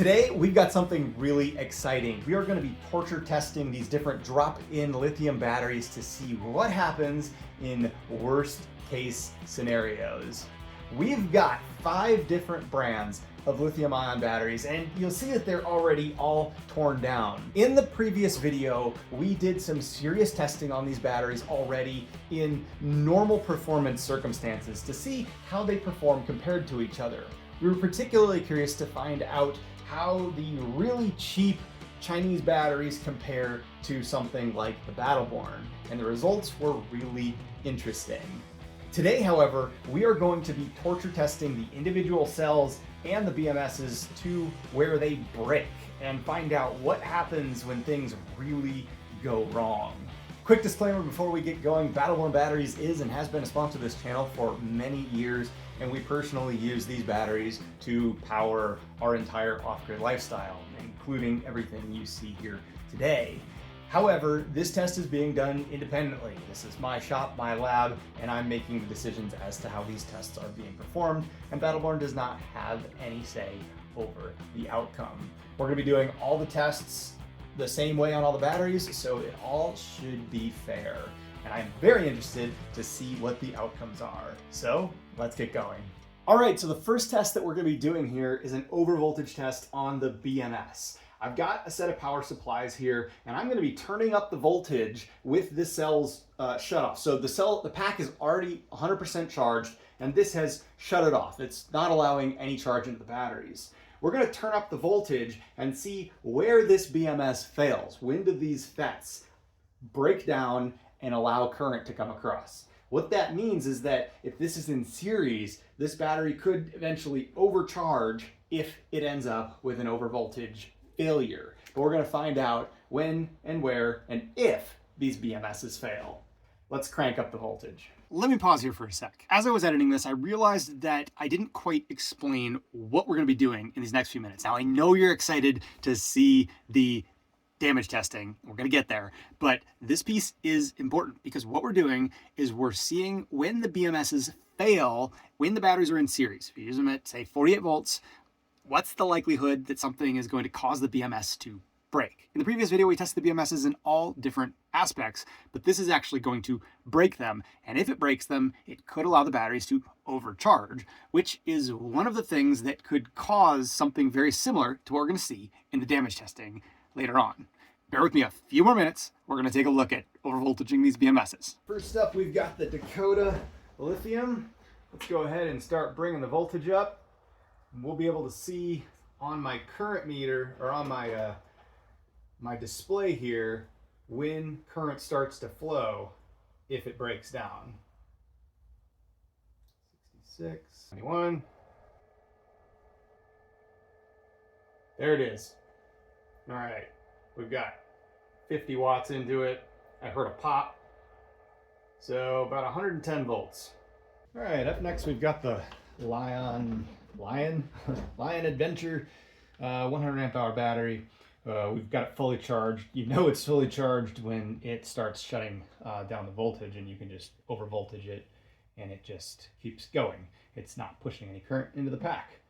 Today, we've got something really exciting. We are going to be puncture testing these different drop-in lithium batteries to see what happens in worst case scenarios. We've got 5 different brands of lithium-ion batteries, and you'll see that they're already all torn down. In the previous video, we did some serious testing on these batteries already in normal performance circumstances to see how they perform compared to each other. We were particularly curious to find out how the really cheap Chinese batteries compare to something like the Battleborn, and the results were really interesting. Today, however, we are going to be puncture testing the individual cells and the BMSs to where they break and find out what happens when things really go wrong. Quick disclaimer before we get going, Battleborn Batteries is and has been a sponsor of this channel for many years, and we personally use these batteries to power our entire off-grid lifestyle, including everything you see here today. However, this test is being done independently. This is my shop, my lab, and I'm making the decisions as to how these tests are being performed, and Battleborn does not have any say over the outcome. We're going to be doing all the tests the same way on all the batteries, so it all should be fair. And I'm very interested to see what the outcomes are. So let's get going. All right, so the first test that we're going to be doing here is an overvoltage test on the BMS. I've got a set of power supplies here, and I'm going to be turning up the voltage with the cell's shut off. So the pack is already 100% charged, and this has shut it off. It's not allowing any charge into the batteries. We're going to turn up the voltage and see where this BMS fails. When do these FETs break down and allow current to come across? What that means is that if this is in series, this battery could eventually overcharge if it ends up with an overvoltage failure. But we're going to find out when and where and if these BMSs fail. Let's crank up the voltage. Let me pause here for a sec. As I was editing this, I realized that I didn't quite explain what we're going to be doing in these next few minutes. Now, I know you're excited to see the damage testing. We're going to get there. But this piece is important because what we're doing is we're seeing when the BMSs fail, when the batteries are in series. If you use them at, say, 48 volts, what's the likelihood that something is going to cause the BMS to break? In the previous video, we tested the BMSs in all different aspects, but this is actually going to break them. And if it breaks them, it could allow the batteries to overcharge, which is one of the things that could cause something very similar to what we're going to see in the damage testing later on. Bear with me a few more minutes. We're going to take a look at overvoltaging these BMSs. First up, we've got the Dakota Lithium. Let's go ahead and start bringing the voltage up. And we'll be able to see on my current meter, or on my display here, when current starts to flow if it breaks down. 66, 21. There it is. All right, we've got 50 watts into it. I heard a pop. So about 110 volts. All right, up next we've got the Lion Adventure 100 amp hour battery. We've got it fully charged. You know it's fully charged when it starts shutting down the voltage, and you can just overvoltage it and it just keeps going. It's not pushing any current into the pack.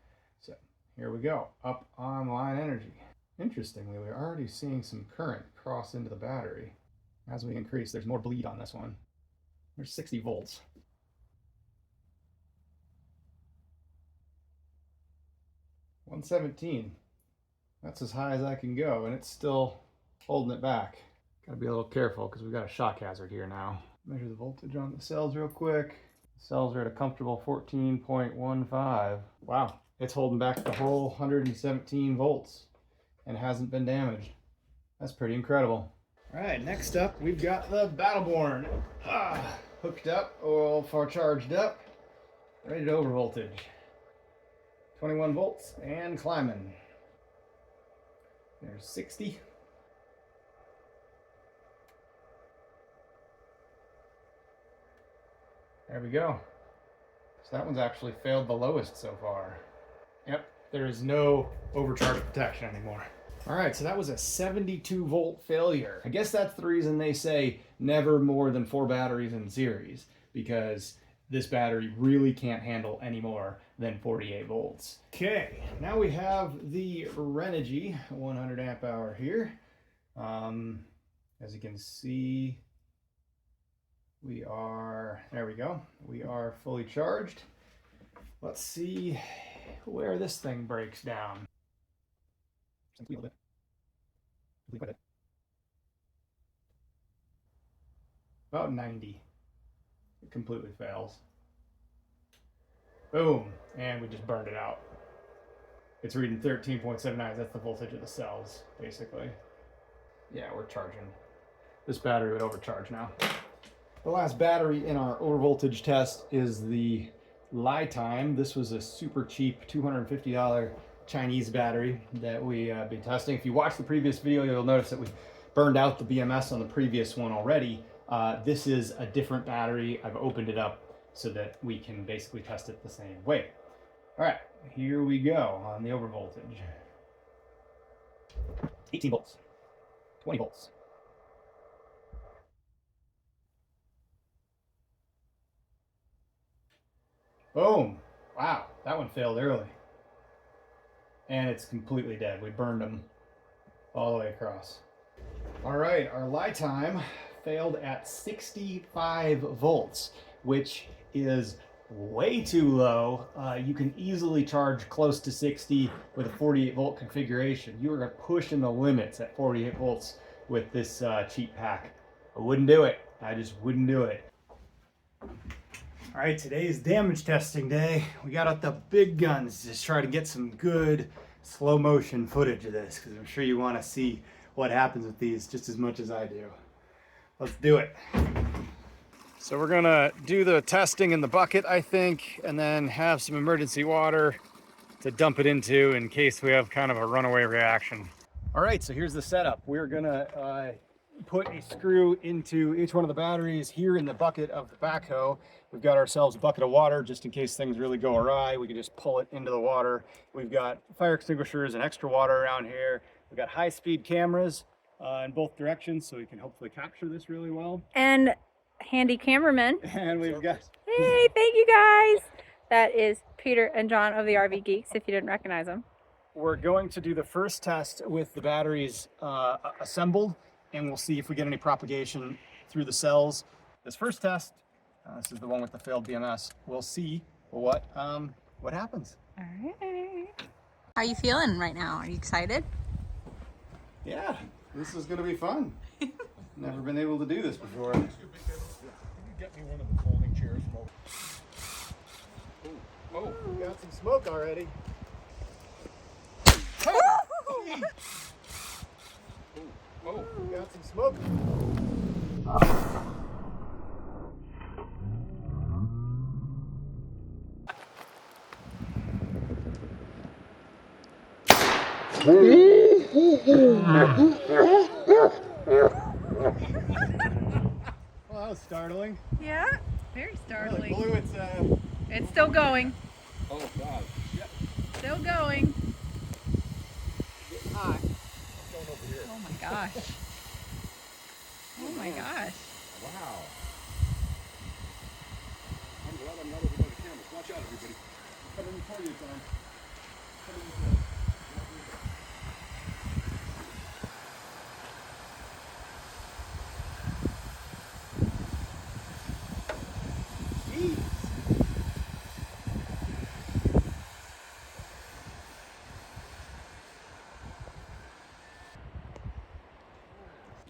So here we go, up on line energy. Interestingly, we're already seeing some current cross into the battery. As we increase, there's more bleed on this one. There's 60 volts. $117. That's as high as I can go, and it's still holding it back. Gotta be a little careful because we've got a shock hazard here now. Measure the voltage on the cells real quick. The cells are at a comfortable 14.15. Wow, it's holding back the whole 117 volts and hasn't been damaged. That's pretty incredible. All right, next up, we've got the Battleborn. Hooked up, all far charged up, ready to overvoltage. 21 volts and climbing. There's 60. There we go. So that one's actually failed the lowest so far. Yep, there is no overcharge protection anymore. All right, so that was a 72 volt failure. I guess that's the reason they say never more than 4 batteries in series, because this battery really can't handle any more than 48 volts. Okay, now we have the Renogy 100 amp hour here. As you can see, there we go. We are fully charged. Let's see where this thing breaks down. About 90. It completely fails. Boom, and we just burned it out. It's reading 13.79. That's the voltage of the cells, basically. Yeah, we're charging. This battery would overcharge now. The last battery in our overvoltage test is the LiFeP04. This was a super cheap $250 Chinese battery that we've been testing. If you watch the previous video, you'll notice that we burned out the BMS on the previous one already. This is a different battery. I've opened it up so that we can basically test it the same way. All right, here we go on the overvoltage. 18 volts, 20 volts. Boom. Wow, that one failed early. And it's completely dead. We burned them all the way across. All right, our LiFeP failed at 65 volts, which is way too low. You can easily charge close to 60 with a 48 volt configuration. You are pushing the limits at 48 volts with this cheap pack. I wouldn't do it. I just wouldn't do it. All right, today is damage testing day. We got out the big guns to just try to get some good slow motion footage of this, because I'm sure you want to see what happens with these just as much as I do. Let's do it. So we're gonna do the testing in the bucket, I think, and then have some emergency water to dump it into in case we have kind of a runaway reaction. All right, so here's the setup. We're gonna put a screw into each one of the batteries here in the bucket of the backhoe. We've got ourselves a bucket of water just in case things really go awry. We can just pull it into the water. We've got fire extinguishers and extra water around here. We've got high-speed cameras in both directions, so we can hopefully capture this really well. And handy cameraman. And we've got... Hey, thank you guys. That is Peter and John of the RV Geeks, if you didn't recognize them. We're going to do the first test with the batteries assembled, and we'll see if we get any propagation through the cells. This first test, this is the one with the failed BMS. We'll see what happens. All right. How are you feeling right now? Are you excited? Yeah, this is going to be fun. Never been able to do this before. Can you get me one of the folding chairs? Oh, we got some smoke already. Oh, we got some smoke. Well, that was startling. Yeah, very startling. Blue, It's still going. Oh, God. Yeah. Still going. getting hot. Going over here. Oh my gosh. Oh my gosh. Wow. I'm glad I'm not over by the cameras. Watch out, everybody. Come in before you, John. Come in before.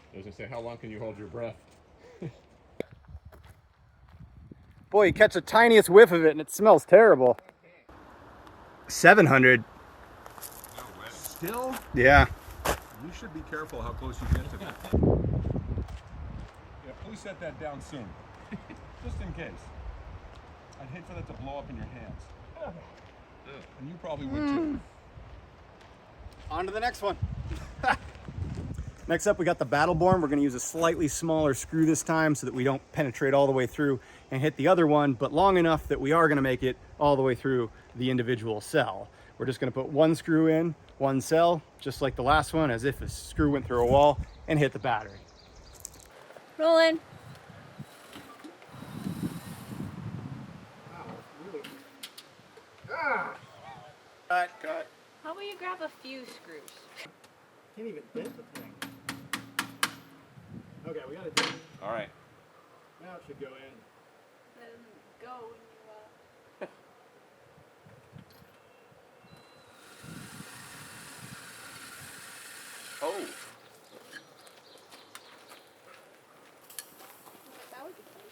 I was going to say, how long can you hold your breath? Boy, you catch the tiniest whiff of it and it smells terrible. 700. No way. Still? Yeah. You should be careful how close you get to that. Yeah, please set that down soon. Just in case. I'd hate for that to blow up in your hands. And you probably would too. On to the next one. Next up, we got the Battleborn. We're going to use a slightly smaller screw this time so that we don't penetrate all the way through and hit the other one, but long enough that we are going to make it all the way through the individual cell. We're just going to put one screw in, one cell, just like the last one, as if a screw went through a wall, and hit the battery. Rolling. Ah, Cut. How about you grab a few screws? Can't even bend the thing. Okay, we got it done. All right. Now it should go in. Then go when you Oh. that was exciting.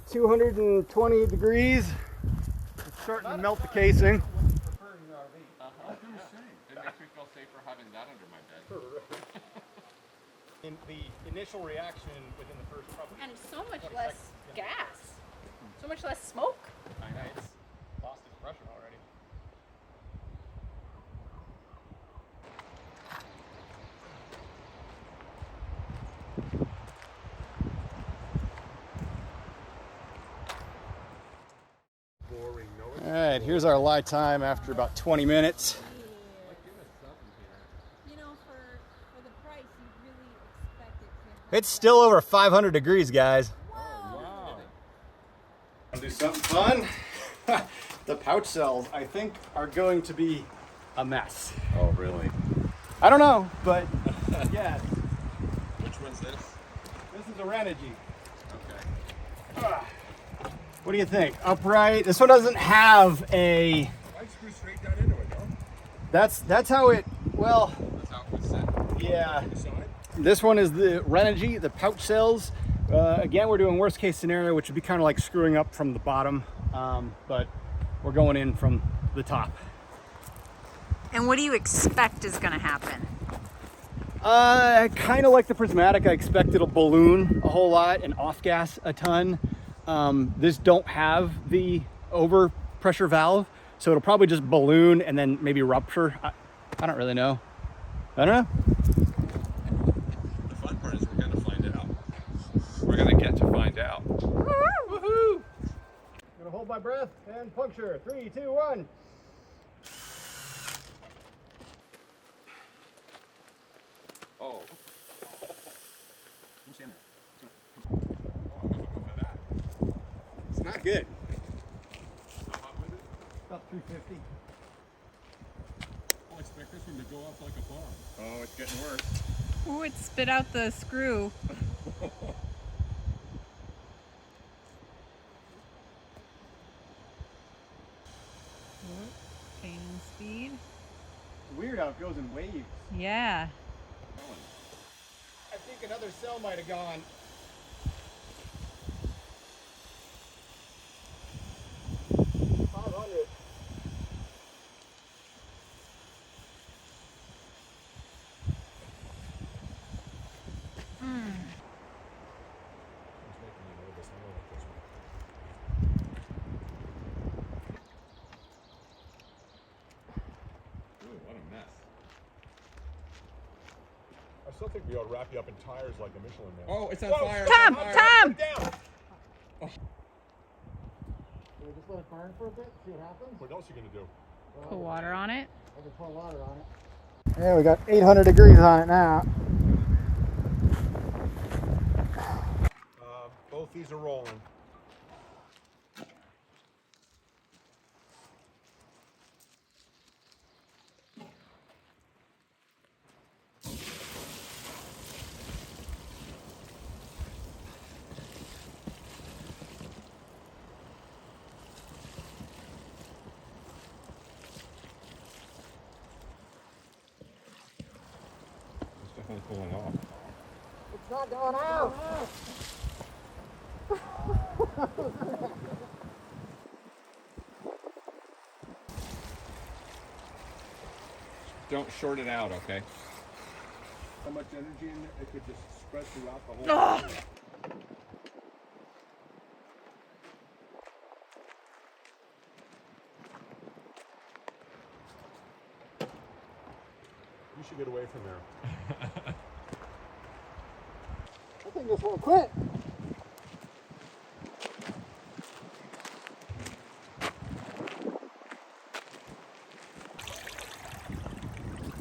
It's 220 degrees. It's starting to melt the casing. It makes me feel safer having that under my bed. In the initial reaction within the first probably. And so much less gas. So much less smoke. I know. It's lost its pressure already. All right, here's our lie time after about 20 minutes. You know, for the price, you really expect it to. It's still over 500 degrees, guys. Wow. Want to do something fun? The pouch cells, I think, are going to be a mess. Oh, really? I don't know, but yeah. Which one's this? This is a Renogy. Okay. What do you think? Upright? This one doesn't have a. I screw straight down into it, no? That's how it. Well, That's how it was set. yeah. On the side? This one is the Renogy, the pouch cells. Again, we're doing worst case scenario, which would be kind of like screwing up from the bottom, but we're going in from the top. And what do you expect is going to happen? Kind of like the prismatic, I expect it'll balloon a whole lot and off gas a ton. This don't have the overpressure valve, so it'll probably just balloon and then maybe rupture. I don't really know. I don't know. The fun part is we're going to find out. We're going to get to find out. Woohoo! I'm gonna hold my breath and puncture. 3, 2, 1. Oh. It's not good. How hot was it? About 350. I expect this one to go up like a bomb. Oh, it's getting worse. Oh, it spit out the screw. Gain in speed. Weird how it goes in waves. Yeah. I think another cell might have gone. What a mess. I still think we ought to wrap you up in tires like a Michelin man. Oh, it's on Whoa, fire. Tom, It's on fire. Tom! Down! Can we just let it burn for a bit, see what happens? What else are you going to do? Put water on it. I can pour water on it. Yeah, we got 800 degrees on it now. Both these are rolling. It's definitely cooling off. It's not going out. Don't short it out, okay? So much energy in it, it could just spread throughout the whole thing. You should get away from there. I think this won't quit.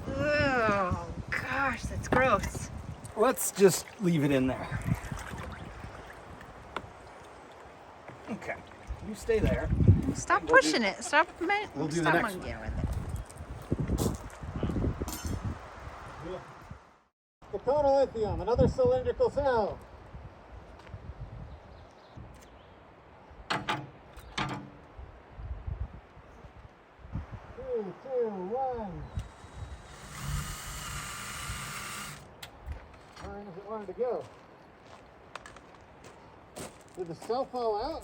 Oh, God. It's gross. Let's just leave it in there. Okay, you stay there. Stop pushing it. Stop. We'll do the Stop next monkeying with it. Dakota Lithium, another cylindrical cell. 3, 2, 1. Where does it want to go? Did the cell fall out?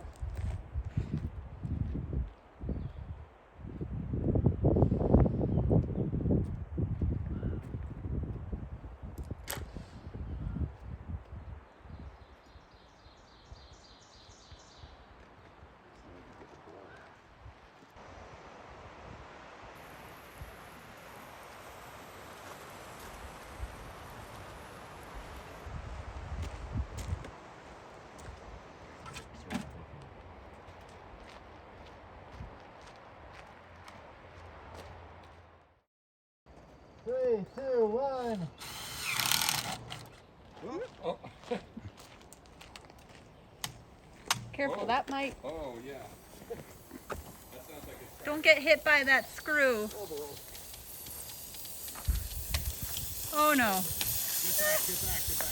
Three, two, one. Oh, Careful, that might. oh yeah. That sounds like it's Don't get hit by that screw. Oh no. Get back, get back, get back.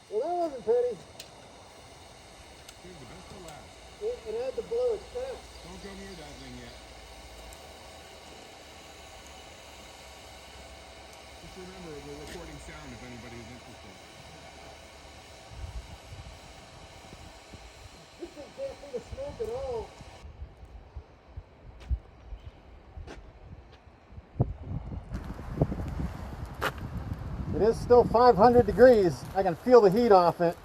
Well, that wasn't pretty. Save the best for last. It had to blow its fast. Don't go near that thing yet. Just remember, we're recording sound if anybody's interested. This thing can't see the smoke at all. It is still 500 degrees. I can feel the heat off it.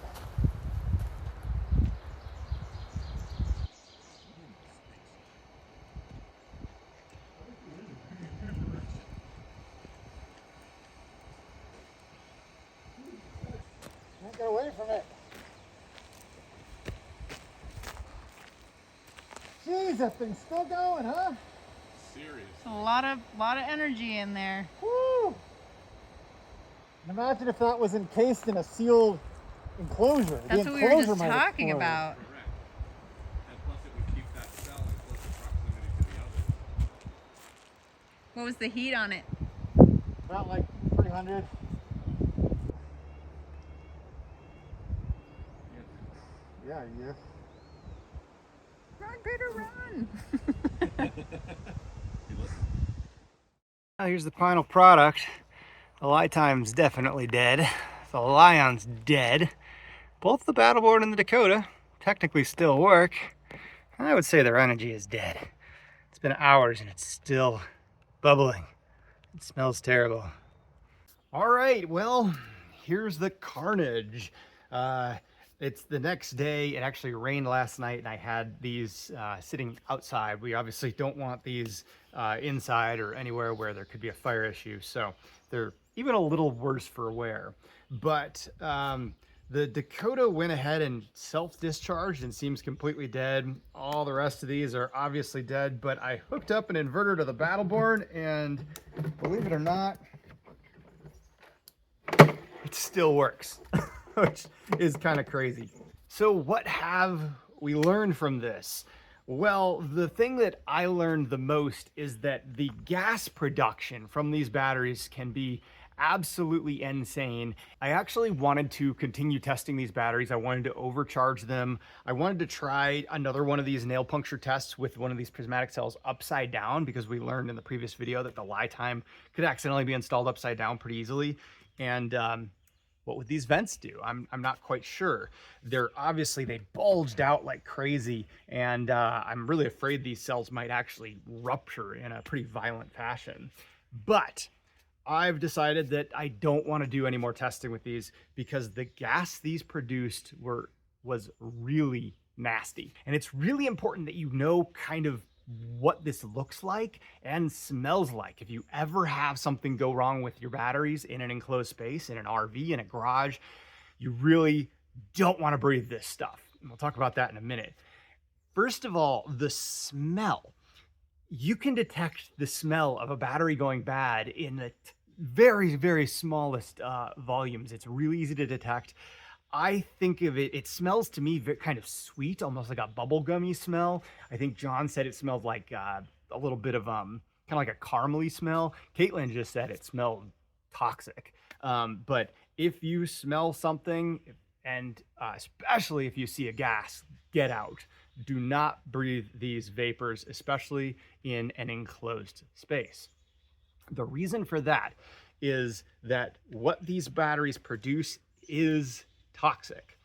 Can't get away from it. Jeez, that thing's still going, huh? Serious. A lot of energy in there. Woo! And imagine if that was encased in a sealed enclosure. That's the what we were enclosure just might talking explode. about. Correct. And plus it would keep that cell in closer proximity to the other. What was the heat on it? About like 300. Yeah, yeah. Run, Peter, run! Now here's the final product. The LiTime's definitely dead. The Lion's dead. Both the Battleboard and the Dakota technically still work. I would say the Renogy is dead. It's been hours and it's still bubbling. It smells terrible. All right, well, here's the carnage. It's the next day. It actually rained last night and I had these sitting outside. We obviously don't want these inside or anywhere where there could be a fire issue. So they're even a little worse for wear. But the Dakota went ahead and self-discharged and seems completely dead. All the rest of these are obviously dead, but I hooked up an inverter to the Battleboard and believe it or not, it still works, which is kind of crazy. So what have we learned from this? Well, the thing that I learned the most is that the gas production from these batteries can be absolutely insane. I actually wanted to continue testing these batteries. I wanted to overcharge them. I wanted to try another one of these nail puncture tests with one of these prismatic cells upside down, because we learned in the previous video that the LiTime could accidentally be installed upside down pretty easily. And what would these vents do? I'm not quite sure. They bulged out like crazy, and I'm really afraid these cells might actually rupture in a pretty violent fashion. But I've decided that I don't want to do any more testing with these because the gas these produced was really nasty. And it's really important that you know kind of what this looks like and smells like. If you ever have something go wrong with your batteries in an enclosed space, in an RV, in a garage, you really don't want to breathe this stuff. And we'll talk about that in a minute. First of all, the smell. You can detect the smell of a battery going bad in the very, very smallest volumes. It's really easy to detect. I think of it smells to me kind of sweet, almost like a bubblegummy smell. I think John said it smelled like a little bit of kind of like a caramely smell. Caitlin just said it smelled toxic. But if you smell something, and especially if you see a gas, get out. Do not breathe these vapors, especially in an enclosed space. The reason for that is that what these batteries produce is toxic.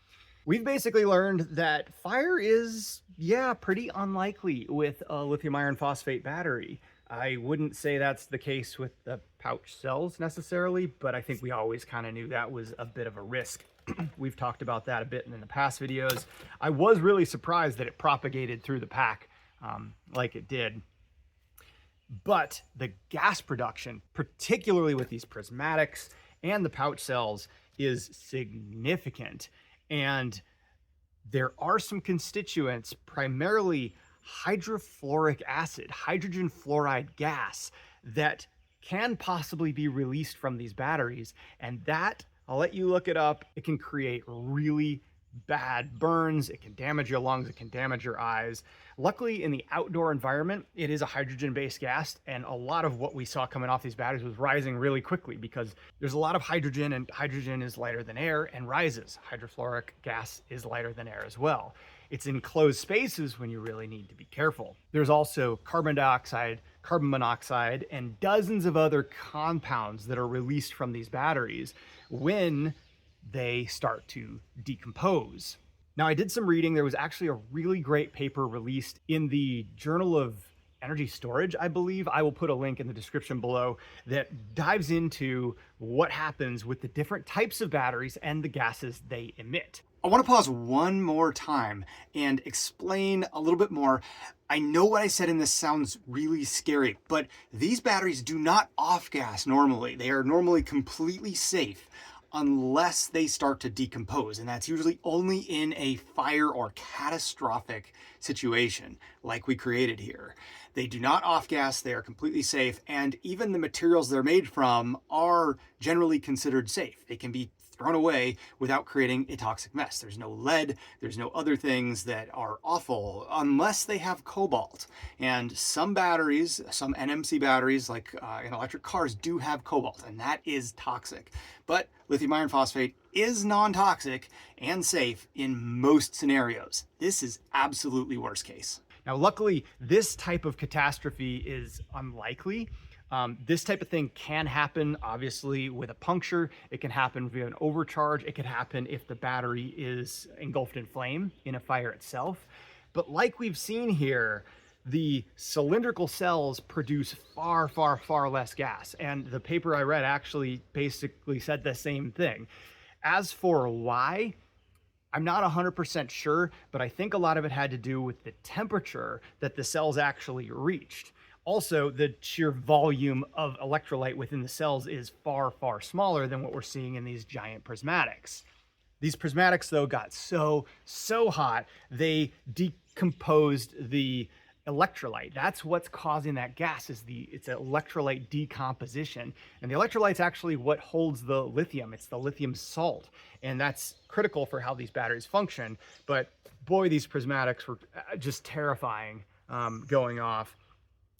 We've basically learned that fire is, pretty unlikely with a lithium iron phosphate battery. I wouldn't say that's the case with the pouch cells necessarily, but I think we always kind of knew that was a bit of a risk. We've talked about that a bit in the past videos. I was really surprised that it propagated through the pack like it did. But the gas production, particularly with these prismatics and the pouch cells, is significant. And there are some constituents, primarily hydrofluoric acid, hydrogen fluoride gas, that can possibly be released from these batteries. And that, I'll let you look it up, it can create really bad burns, it can damage your lungs, it can damage your eyes. Luckily, in the outdoor environment, it is a hydrogen-based gas, and a lot of what we saw coming off these batteries was rising really quickly because there's a lot of hydrogen, and hydrogen is lighter than air and rises. Hydrofluoric gas is lighter than air as well. It's in closed spaces when you really need to be careful. There's also carbon dioxide, carbon monoxide, and dozens of other compounds that are released from these batteries when they start to decompose. Now, I did some reading. There was actually a really great paper released in the Journal of Energy Storage, I believe. I will put a link in the description below that dives into what happens with the different types of batteries and the gases they emit. I want to pause one more time and explain a little bit more. I know what I said in this sounds really scary, but these batteries do not off-gas normally. They are normally completely safe unless they start to decompose, and that's usually only in a fire or catastrophic situation like we created here. They do not off-gas, they are completely safe, and even the materials they're made from are generally considered safe. They can be thrown away without creating a toxic mess. There's no lead, there's no other things that are awful unless they have cobalt. And some batteries, some NMC batteries like in electric cars do have cobalt, and that is toxic. But lithium iron phosphate is non-toxic and safe in most scenarios. This is absolutely worst case. Now, luckily, this type of catastrophe is unlikely. This type of thing can happen, obviously, with a puncture. It can happen via an overcharge. It could happen if the battery is engulfed in flame in a fire itself. But like we've seen here, the cylindrical cells produce far, far, far less gas. And the paper I read actually basically said the same thing. As for why, I'm not 100% sure, but I think a lot of it had to do with the temperature that the cells actually reached. Also, the sheer volume of electrolyte within the cells is far, far smaller than what we're seeing in these giant prismatics. These prismatics, though, got so hot, they decomposed the electrolyte. That's what's causing that gas, it's electrolyte decomposition. And the electrolyte's actually what holds the lithium. It's the lithium salt. And that's critical for how these batteries function. But boy, these prismatics were just terrifying going off.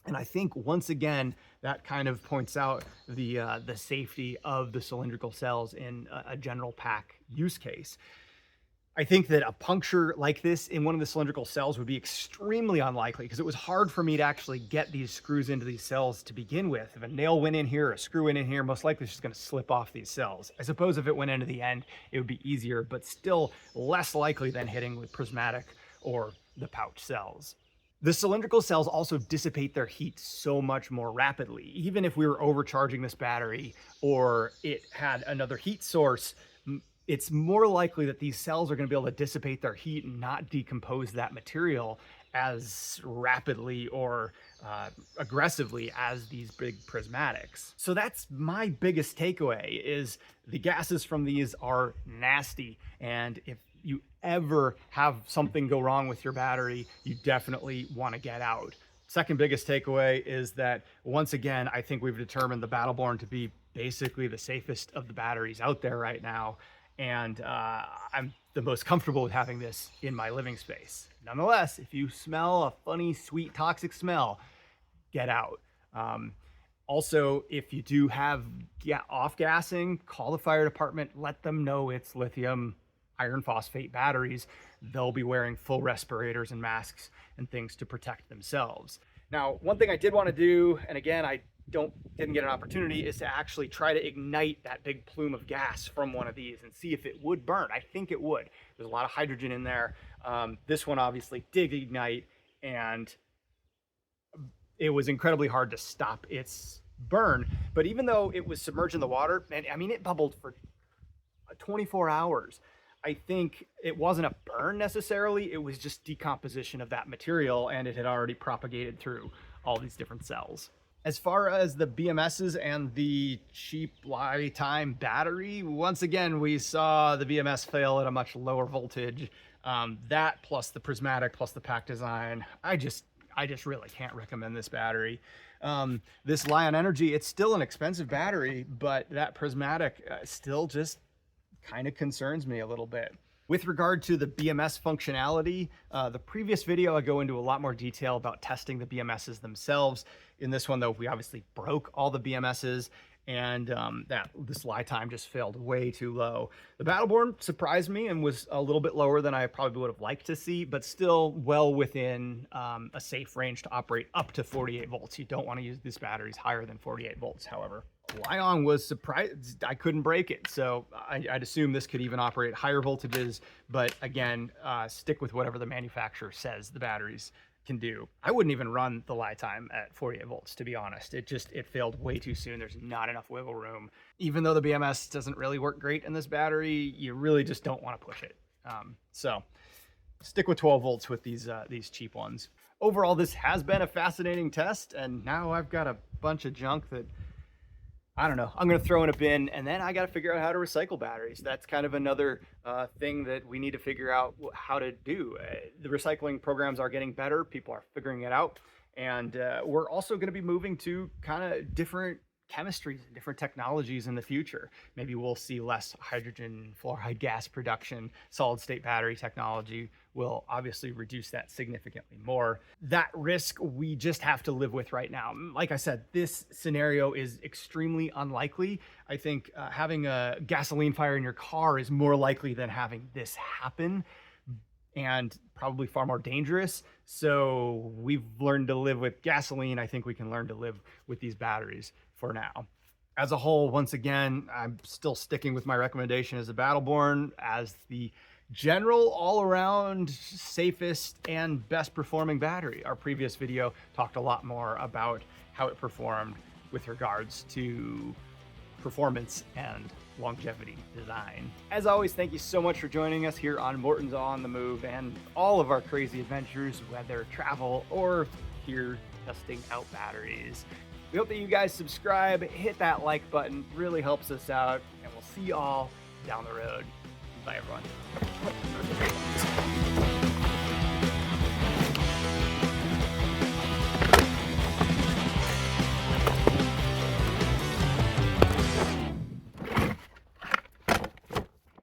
And I think once again, that kind of points out the safety of the cylindrical cells in a general pack use case. I think that a puncture like this in one of the cylindrical cells would be extremely unlikely because it was hard for me to actually get these screws into these cells to begin with. If a nail went in here, a screw went in here, most likely it's just going to slip off these cells. I suppose if it went into the end, it would be easier, but still less likely than hitting with prismatic or the pouch cells. The cylindrical cells also dissipate their heat so much more rapidly. Even if we were overcharging this battery or it had another heat source, it's more likely that these cells are going to be able to dissipate their heat and not decompose that material as rapidly or aggressively as these big prismatics. So that's my biggest takeaway, is the gases from these are nasty, and if you ever have something go wrong with your battery, you definitely want to get out. Second biggest takeaway is that, once again, I think we've determined the Battleborn to be basically the safest of the batteries out there right now. And I'm the most comfortable with having this in my living space. Nonetheless, if you smell a funny, sweet, toxic smell, get out. Also, if you do have off-gassing, call the fire department, let them know it's lithium iron phosphate batteries. They'll be wearing full respirators and masks and things to protect themselves. Now, one thing I did want to do, and again, I didn't get an opportunity, is to actually try to ignite that big plume of gas from one of these and see if it would burn. I think it would. There's a lot of hydrogen in there. This one obviously did ignite, and it was incredibly hard to stop its burn. But even though it was submerged in the water, and I mean, it bubbled for 24 hours. I think it wasn't a burn necessarily, it was just decomposition of that material, and it had already propagated through all these different cells. As far as the BMSs and the cheap lifetime battery, once again, we saw the BMS fail at a much lower voltage. That plus the prismatic plus the pack design, I just really can't recommend this battery. This Li-ion Energy, it's still an expensive battery, but that prismatic still just kind of concerns me a little bit. With regard to the BMS functionality, the previous video I go into a lot more detail about testing the BMSs themselves. In this one though, we obviously broke all the BMSs, and this lifetime just failed way too low. The Battleborn surprised me and was a little bit lower than I probably would have liked to see, but still well within a safe range to operate up to 48 volts. You don't want to use these batteries higher than 48 volts, however. Li-ion was surprised I couldn't break it, so I'd assume this could even operate higher voltages, but again, stick with whatever the manufacturer says the batteries can do. I wouldn't even run the lifetime at 48 volts, to be honest. It failed way too soon. There's not enough wiggle room. Even though the BMS doesn't really work great in this battery, you really just don't want to push it. So stick with 12 volts with these cheap ones. Overall, this has been a fascinating test, and now I've got a bunch of junk that I don't know, I'm going to throw in a bin, and then I got to figure out how to recycle batteries. That's kind of another thing that we need to figure out how to do. The recycling programs are getting better. People are figuring it out. And we're also going to be moving to kind of different chemistries and different technologies in the future. Maybe we'll see less hydrogen fluoride gas production. Solid state battery technology will obviously reduce that significantly more. That risk we just have to live with right now. Like I said, this scenario is extremely unlikely. I think having a gasoline fire in your car is more likely than having this happen, and probably far more dangerous. So we've learned to live with gasoline. I think we can learn to live with these batteries for now. As a whole, once again, I'm still sticking with my recommendation as the Battleborn as the general all-around safest and best performing battery. Our previous video talked a lot more about how it performed with regards to performance and longevity design. As always, thank you so much for joining us here on Morton's On the Move and all of our crazy adventures, whether travel or here testing out batteries. We hope that you guys subscribe, hit that like button, really helps us out, and we'll see you all down the road. Bye everyone.